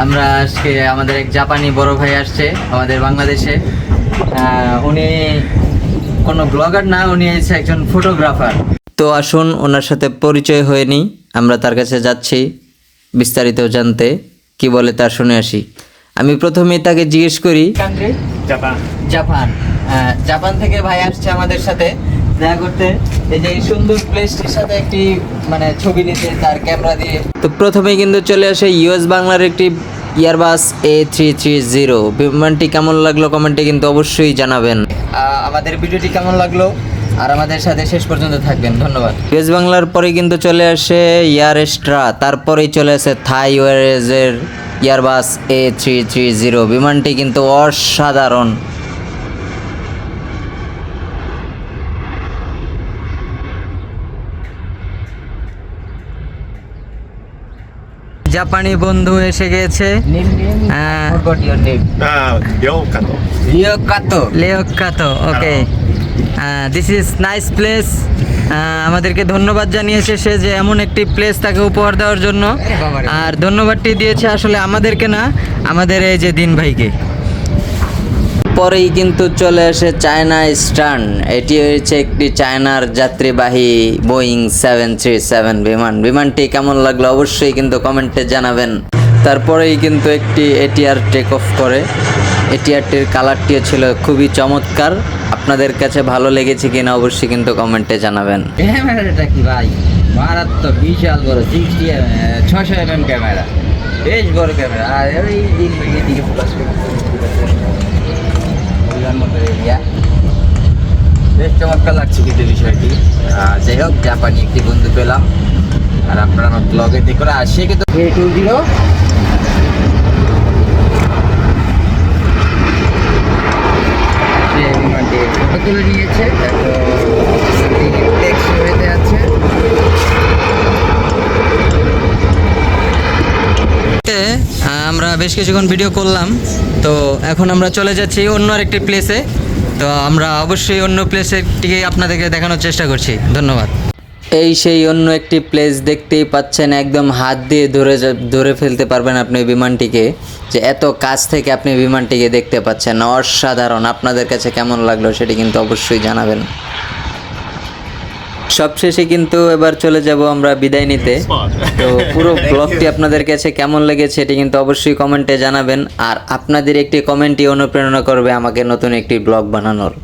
আমরা আজকে আমাদের এক জাপানি বড় ভাই আসছে আমাদের বাংলাদেশে। উনি কোনো ব্লগার না, উনি হচ্ছে একজন ফটোগ্রাফার। তো আসুন ওনার সাথে পরিচয় হয়ে নিই। আমরা তার কাছে যাচ্ছি বিস্তারিত জানতে, কি বলে তার শুনে আসি। আমি প্রথমেই তাকে জিজ্ঞেস করি, কান্ট্রি জাপান। জাপান। জাপান থেকে ভাই আসছে আমাদের সাথে দেখা করতে, এই যে এই সুন্দর প্লেসটির সাথে একটি মানে ছবি নিতে তার ক্যামেরা দিয়ে। তো প্রথমেই কিন্তু চলে আসে ইউএস বাংলার একটি ইয়ারবাস A330। বিমানটি কেমন লাগলো কমেন্টে কিন্তু অবশ্যই জানাবেন। আমাদের ভিডিওটি কেমন লাগলো আর আমাদের সাথে শেষ পর্যন্ত থাকবেন, ধন্যবাদ। ইউএস বাংলার পরে কিন্তু চলে আসে ইয়ারেস্ট্রা, তারপরেই চলে আসে থাই এয়ারওয়েজের ইয়ারবাস A330। বিমানটি কিন্তু অসাধারণ। জাপানি বন্ধু এসে গেছে। লিওকাতো, okay. This is nice place. আমাদেরকে ধন্যবাদ জানিয়েছে সে যে এমন একটি প্লেস তাকে উপহার দেওয়ার জন্য। আর ধন্যবাদটি দিয়েছে আসলে আমাদেরকে না, আমাদের এই যে দিন ভাইকে। পরেই কিন্তু চলে আসে চায়না ইস্টার্ন। এটি হচ্ছে একটি চায়নার যাত্রীবাহী বোয়িং 737 বিমান। বিমানটি কেমন লাগলো অবশ্যই কিন্তু কমেন্টে জানাবেন। তারপরেই কিন্তু একটি এটিআর টেক অফ করে। এটিআরটির কালারটিও ছিল খুবই চমৎকার। আপনাদের কাছে ভালো লেগেছে কিনা অবশ্যই কিন্তু কমেন্টে জানাবেন। ক্যামেরাটা কি ভাই মারাত্মক, বিশাল বড় 600 mm ক্যামেরা, বেশ বড় ক্যামেরা। আর এই দিকে ফোকাস বেশ চমৎকার লাগছে কিন্তু বিষয়টি। যাই হোক, জাপানি একটি বন্ধু পেলাম আর আপনারা আমার ব্লগে দেখে আসে কিন্তু A20 বিমানটি ফটো তুলে নিয়েছে। হয়ে আছে। আমরা বেশ কিছুক্ষণ ভিডিও করলাম, তো এখন আমরা চলে যাচ্ছি অন্য আরেকটি প্লেসে। তো আমরা অবশ্যই অন্য প্লেসেরটিকে আপনাদেরকে দেখানোর চেষ্টা করছি, ধন্যবাদ। এই সেই অন্য একটি প্লেস দেখতেই পাচ্ছেন, একদম হাত দিয়ে ধরে ফেলতে পারবেন আপনি বিমানটিকে, যে এত কাছ থেকে আপনি বিমানটিকে দেখতে পাচ্ছেন। অসাধারণ। আপনাদের কাছে কেমন লাগলো সেটি কিন্তু অবশ্যই জানাবেন। সবশেষে কিন্তু এবার চলে যাব আমরা বিদায় নিতে। তো পুরো ব্লগটি আপনাদের কাছে কেমন লেগেছে এটি কিন্তু অবশ্যই কমেন্টে জানাবেন। আর আপনাদের একটি কমেন্টই অনুপ্রেরণা করবে আমাকে নতুন একটি ব্লগ বানানোর।